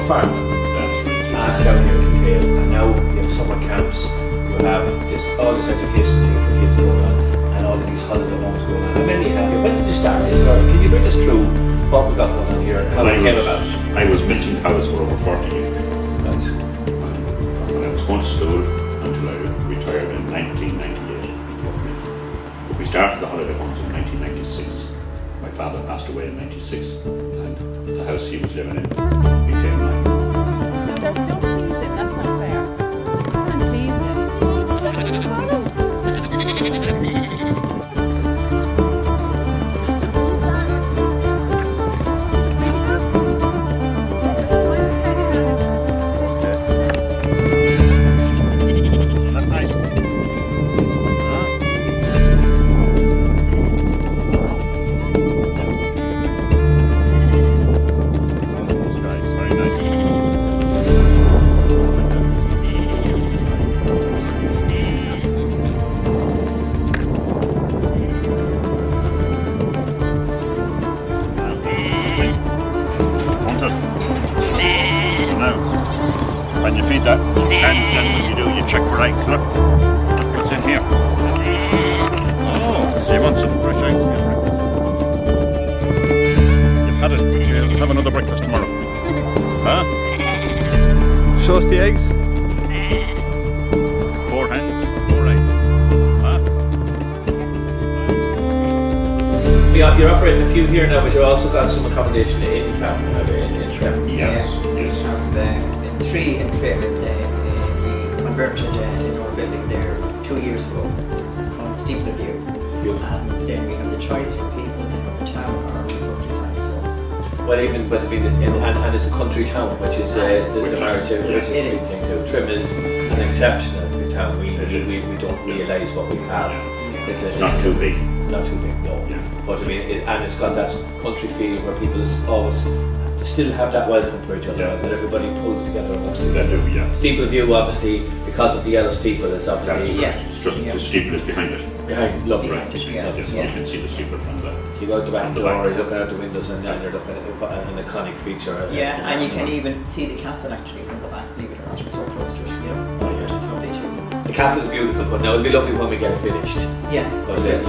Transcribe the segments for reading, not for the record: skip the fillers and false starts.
farming. That's right. And down here in Kiltale, and now you have summer camps, you have all this education thing for kids going on, and all these holiday homes going on. How many have you? When did you start this? Or can you bring us through what we got going on here and how it came about? I was milking cows for over 40 years. Right. From when I was going to school until I retired in 1998. But we started the holiday homes in 1996. My father passed away in 96, and the house he was living in became mine. They're still teasing, that's not fair. I'm teasing. That's nice. Very nice. When you feed that hens, then what you do, you check for eggs. Look what's in here. Oh, so you want some fresh eggs for your breakfast? You've had it, but you'll have another breakfast tomorrow. Huh? Show us the eggs. 4 hens, 4 eggs. Huh? You're operating a few here now, but you've also got some accommodation in town, in Trim. Yes, yes. And 3 in Trim. It's we converted our building there 2 years ago. It's called Steeple View. And then we have the choice for people in the town or the countryside. So Well, even but I mean, and it's a country town, which is the marriage, which is a big thing too. Trim is an exceptional town. We don't realise what we have. It's not too big. It's not too big, no. Yeah. But I mean, and it's got that country feel where people always still have that welcome for each other, Yeah. that everybody pulls together and works They together. do, yeah. Steeple View, obviously, because of the yellow steeple, is That's obviously right. Yes. It's just the steeple is behind it. behind. Lovely. Right. Yeah. Lovely. Yes, Yeah. you can see the steeple from the. So you go out the back From the door, back. you're looking out the windows, and then you're looking at an iconic feature. yeah, and you can even see the castle actually from the back. Believe it or not, it's so close to it. You know, Oh, yeah. it's lovely too. The castle's beautiful, but now it'll be lovely when we get it finished. Yes. But yeah.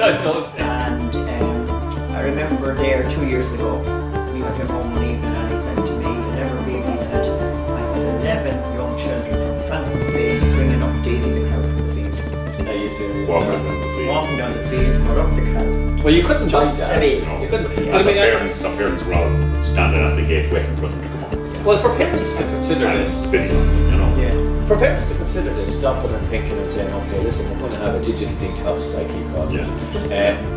I don't. And I remember there 2 years ago, we got him home one evening and he said to me, never believe, he said, I had 11 young children from France and Spain bringing up Daisy the cow from the field. Are you serious? Walking No. down the field. Walking down the field, brought up the cow. Well, you couldn't buy Just that. amazing. You couldn't. And But I the mean, parents were all standing at the gate waiting for them to come up. well, for parents to consider And this, fitting on them, you know. Yeah. for parents to consider this, stopping and thinking and saying, okay, listen, we're going to have a digital detox, as I keep calling it.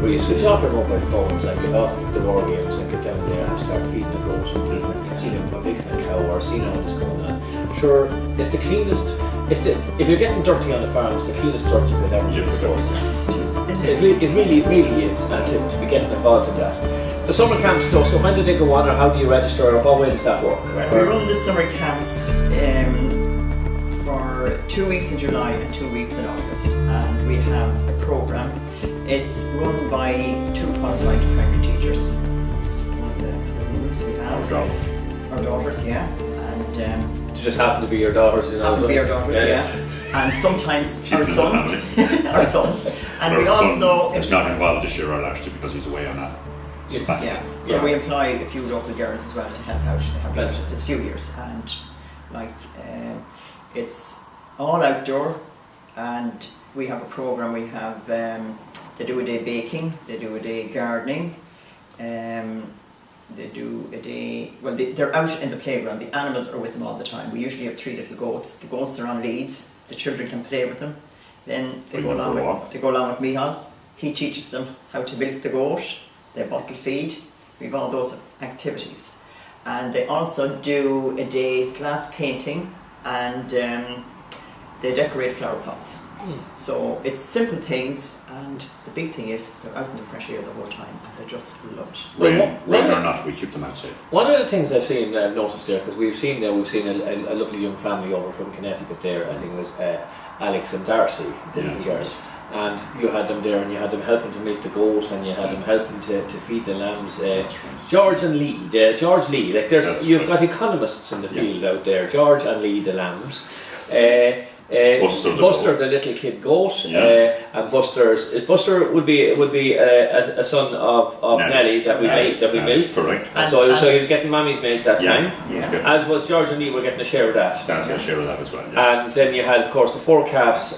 Where you switch off your mobile phones, like get off the war games and get down there and start feeding the goat and feeding it, see them making a cow or seeing all this going on. Sure, it's the cleanest. If you're getting dirty on the farm, it's the cleanest dirty bit ever you're supposed to. It really is, and to be getting involved in that. The summer camps though, so when do they go on, or how do you register, or what way does that work? Well, we run the summer camps for 2 weeks in July and 2 weeks in August, and we have a program. It's run by 2 qualified primary teachers. It's one of the rules we have. Our daughters, yeah. And It just happen to be your daughters, you know. happen to be our daughters, yeah. And sometimes our son, our son. And Our we son also is not involved this year or last year because he's away on a sabbatical. yeah. So we employ a few local girls as well to help out. They have been Right. just a few years, and like it's all outdoor, and we have a program. We have they do a day baking, they do a day gardening, they do a day. Well, they're out in the playground. The animals are with them all the time. We usually have 3 little goats. The goats are on leads. The children can play with them. Then they go along with Mihal. He teaches them how to milk the goat. They bottle feed. We have all those activities, and they also do a day glass painting, and they decorate flower pots. So it's simple things, and the big thing is they're out in the fresh air the whole time, and they just love it. Rain or not, we keep them outside. One of the things I've seen, noticed there, because we've seen a lovely young family over from Connecticut there. I think it was Alex and Darcy, the little girls. and you had them there, and you had them helping to milk the goat, and you had them helping to feed the lambs. George and Lee, George Lee, like you've got economists in the field out there. George and Lee, the lambs. Buster the little kid goat, and Buster would be a son of Nelly that we milked. Correct. And so he was getting Mommy's milk that time. Yeah. As was George and Lee were getting a share of that. A share of that as well. Yeah. And then you had, of course, the 4 calves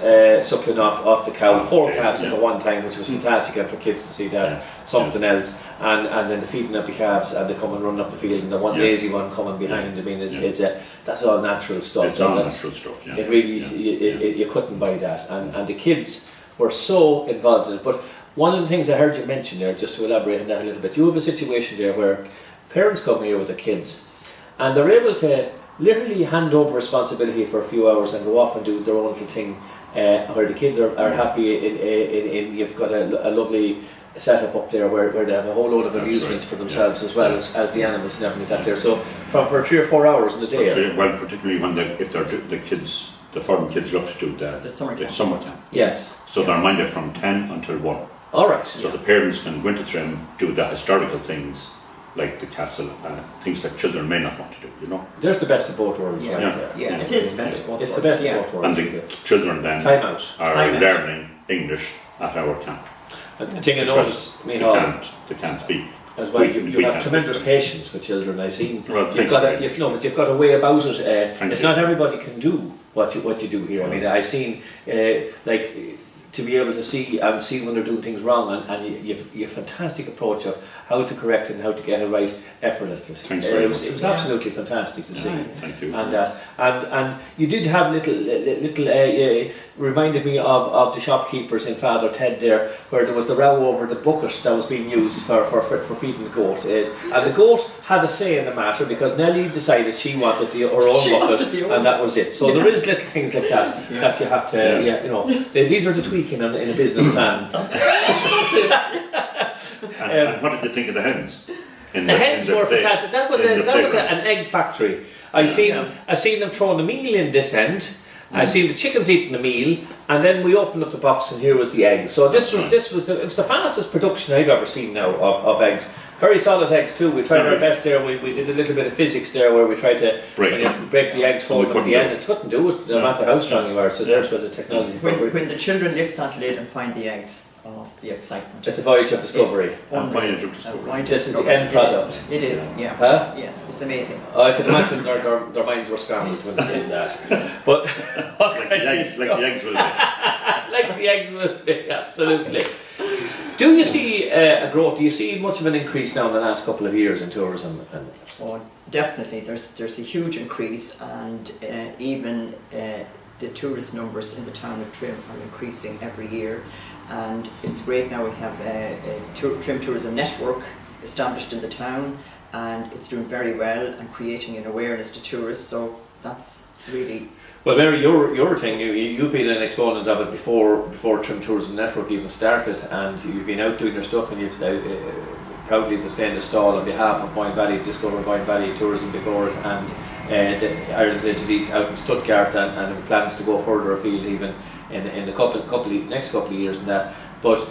suckling off the cow. 4 calves at one time, which was fantastic, and for kids to see that. Something else, and then the feeding of the calves, and they come and run up the field, and the one lazy one coming behind. I mean, that's all natural stuff. It's all natural stuff. Yeah. It really, you couldn't buy that, and the kids were so involved in it. But one of the things I heard you mention there, just to elaborate on that a little bit, you have a situation there where parents come here with their kids, and they're able to literally hand over responsibility for a few hours and go off and do their own little thing, where the kids are happy. You've got a lovely setup up there where they have a whole load of amusements for themselves as well as the animals and everything like that there. So for 3 or 4 hours in the day. Well, particularly when the foreign kids love to do the summer camp. Yes. So they're minded from 10 until 1. All right. So the parents can go into Trim, do the historical things like the castle, things that children may not want to do. You know. There's the best of both worlds. Yeah. Right there. Yeah. It is the best of both worlds. It's the best of both worlds. And the children then are learning English at our camp. The thing I notice, they can't speak. As well, you have tremendous patience with children. I've seen. Well, but you've got a way about it. It's not everybody can do what you do here. I mean, I've seen to be able to see when they're doing things wrong, and you've a fantastic approach of how to correct it and how to get it right effortlessly. Thanks very much. It was absolutely fantastic to see. Thank you. And you did have little reminded me of the shopkeepers in Father Ted there, where there was the row over the bucket that was being used for feeding the goat, and the goat had a say in the matter because Nelly decided she wanted her own bucket, and that was it. So there is little things like that that you have to, these are the tweaking in a business plan. And what did you think of the hens? The hens were fantastic. That was an egg factory. I seen them throwing the meal in this end. I seen the chickens eating the meal, and then we opened up the box, and here was the eggs. So it was the fastest production I've ever seen now of eggs. Very solid eggs too. We tried our best there. We did a little bit of physics there, where we tried to break the eggs home at the end. It couldn't do it, no matter how strong you were. So there's where the technology. When the children lift that lid and find the eggs. Oh, the excitement. It's a voyage of discovery. This is the end product. It is, yeah. Huh? Yes, it's amazing. I can imagine their minds were scrambled when they said that. But like the eggs will be. Like the eggs will be, absolutely. Do you see a growth? Do you see much of an increase now in the last couple of years in tourism? Oh, definitely. There's a huge increase, and even the tourist numbers in the town of Trim are increasing every year. And it's great now we have a Trim Tourism Network established in the town, and it's doing very well and creating an awareness to tourists, so that's really... Well, Mary, your thing, you've been an exponent of it before Trim Tourism Network even started, and you've been out doing your stuff, and you've proudly displaying the stall on behalf of Boyne Valley, Discover Boyne Valley Tourism before it, and the Ireland East out in Stuttgart, and plans to go further afield even in the next couple of years and that. But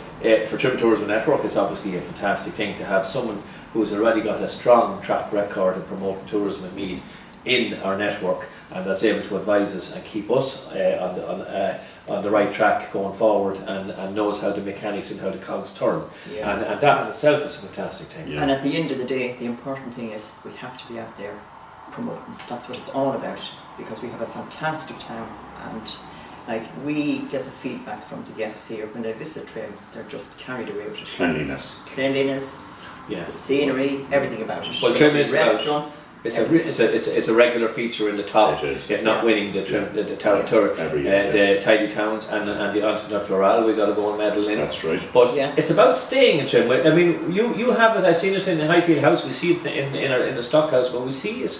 for Trim Tourism Network, it's obviously a fantastic thing to have someone who's already got a strong track record in promoting tourism in Meath in our network, and that's able to advise us and keep us on the right track going forward, and knows how the mechanics and how the cogs turn. Yeah. And that in itself is a fantastic thing. Yeah. And at the end of the day, the important thing is we have to be out there promoting. That's what it's all about, because we have a fantastic town, and we get the feedback from the guests here when they visit Trim, they're just carried away with it. Cleanliness, the scenery, everything about it. Well, Trim is restaurants. It's a regular feature in the top, if not winning the Tidy Towns and the Entrepreneur Floral. We got to go and medal in. That's right. But it's about staying in Trim. I mean, you have it. I've seen it in the Highfield House. We see it in the Stock House. But we see it.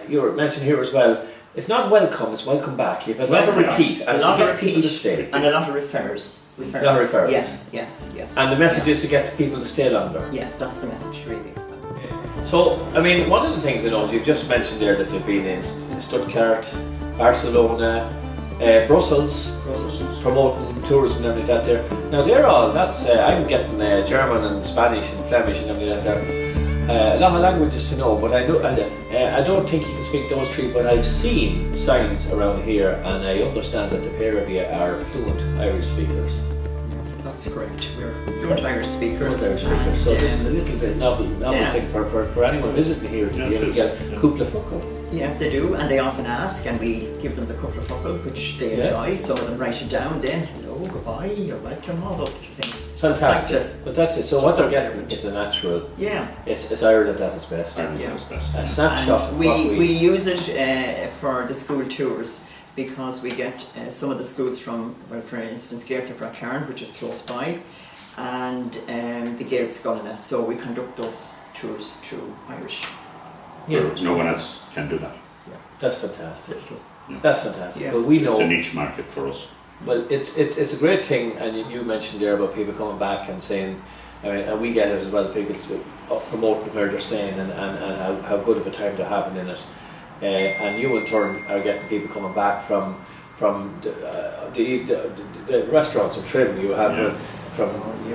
You were mentioned here as well. It's not welcome, it's welcome back. You've a lot of repeat, and a lot of people to stay. And a lot of refers. A lot of refers. Yes. And the message is to get people to stay longer. Yes, that's the message, really. So, I mean, one of the things I know is you've just mentioned there that you've been in Stuttgart, Barcelona, Brussels, promoting tourism and everything like that there. Now they're all, I'm getting German and Spanish and Flemish and everything like that there. A lot of languages to know, but I don't think you can speak those three, but I've seen signs around here and I understand that the pair of you are fluent Irish speakers. That's correct. We're fluent Irish speakers. So this is a little bit novel thing for anyone visiting here to be able to get a couple of focal. Yeah, they do, and they often ask, and we give them the couple of focal, which they enjoy. Some of them write it down then, hello, goodbye, you're welcome, all those little things. Fantastic. But that's it. So what they're getting is a natural. Yeah. It's Ireland at its best. Ireland at its best. A snapshot of what we use it for the school tours because we get some of the schools from, well, for instance, Gaeltacht Rathcarn, which is close by, and the Gaels Scoilna. So we conduct those tours through Irish. Yeah. No one else can do that. Yeah. That's fantastic. Yeah. That's fantastic. Yeah. Well, we know It's a niche market for us. Well, it's a great thing, and you mentioned there about people coming back and saying, I mean, and we get it as well. People promoting where they're staying and how good of a time they're having in it, and you in turn are getting people coming back from the restaurants in Trim. You have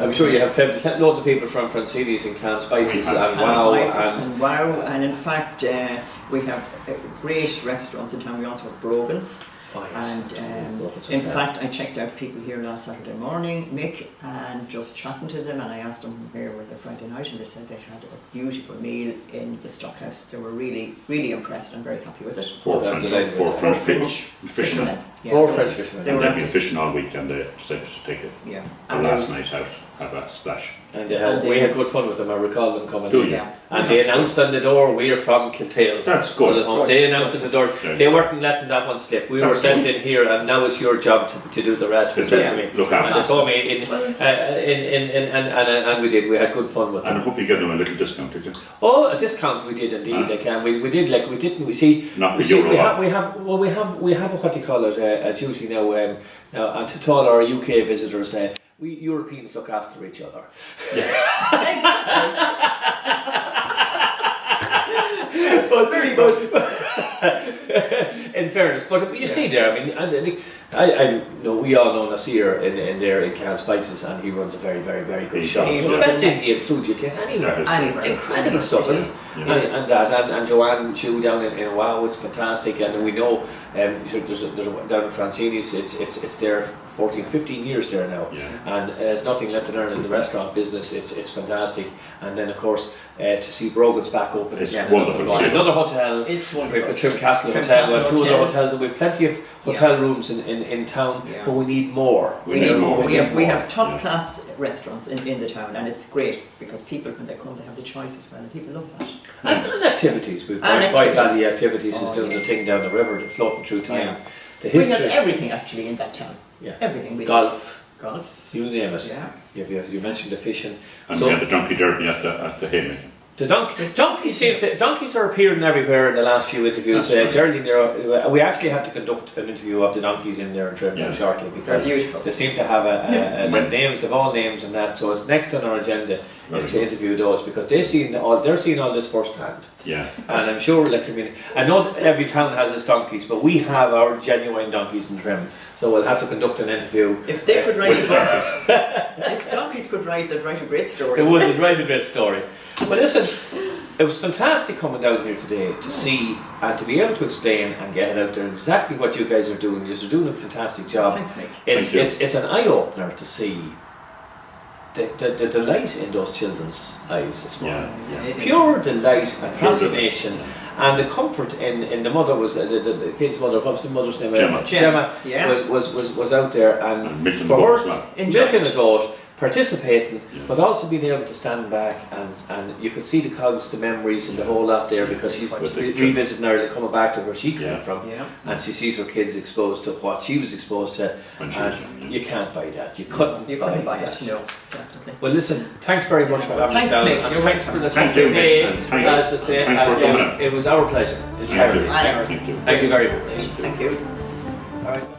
I'm sure you have loads of people from Francini's and Can Spices and Wow, and in fact we have great restaurants in town. We also have Brogan's. Oh, yes. And in fact, I checked out people here last Saturday morning, Mick, and just chatting to them, and I asked them where were they Friday night, and they said they had a beautiful meal in the Stockhouse. They were really, really impressed and very happy with it. Four French people, fishermen. Yeah, Four French fishermen. They've been fishing all week and they decided to take it. Yeah. The last night out, have a splash. And we had good fun with them. I recall them coming in. Yeah. And they announced on the door, we're from Kiltale. That's good. They announced at the door. They weren't letting that one slip. We were sent in here, and now it's your job to do the rest. They said to me. Look after and they told me, and we did. We had good fun with them. And I hope you get them a little discount, did you? Oh, a discount we did indeed. We did like we didn't. We see. Not we the see. euro We have a what do you call it? A duty now. Now, and to all our UK visitors, we Europeans look after each other. Yes. But very much. In fairness, but you see there, I mean, I know we all know Nasir in Can Spices, and he runs a very, very, very good shop. The best Indian food you get anywhere. Incredible stuff, and Joanne Chu down in Wow, it's fantastic, and we know there's down in Francini's, it's there 14, 15 years there now, and there's nothing left to learn in the restaurant business. It's fantastic, and then of course to see Brogan's back open it's again. Wonderful. Another hotel. It's wonderful. We've got Trim Castle Hotel. We have two other hotels, and we've plenty of hotel rooms in town, but we need more. We need more. We have top class restaurants in the town, and it's great because people, when they come, they have the choice as well, and people love that. And activities. We've got White Valley Activities is doing the thing down the river, floating through time. The history. We have everything actually in that town. Yeah. Everything. Golf. You name it. Yeah. You mentioned the fishing. And we had the donkey derby at the haymaking. The donkeys are appearing everywhere in the last few interviews. Geraldine, we actually have to conduct an interview of the donkeys in there in Trim shortly because they seem to have names, they've all names and that. So it's next on our agenda is to interview those because they're seeing all this firsthand. Yeah. And I'm sure, I know that every town has its donkeys, but we have our genuine donkeys in Trim. So we'll have to conduct an interview. If they could write if donkeys could write, they'd write a great story. They would write a great story. But listen, it was fantastic coming down here today to see and to be able to explain and get it out there exactly what you guys are doing. You're doing a fantastic job. Thanks, Mick. It's an eye opener to see the delight in those children's eyes this morning. Pure delight and fascination. And the comfort in the mother was the kid's mother. What's the mother's name? Gemma. Was out there and milking for her milking a goat, participating, but also being able to stand back and you could see the cogs, the memories, and the whole lot there because she's revisiting her, coming back to where she came from, and she sees her kids exposed to what she was exposed to, and you can't buy that. You couldn't buy that. No, definitely. Well, listen, thanks very much for having us down, and thanks for the Thank you, thanks for coming. It was our pleasure. Thank you. Thank you very much. Thank you. All right.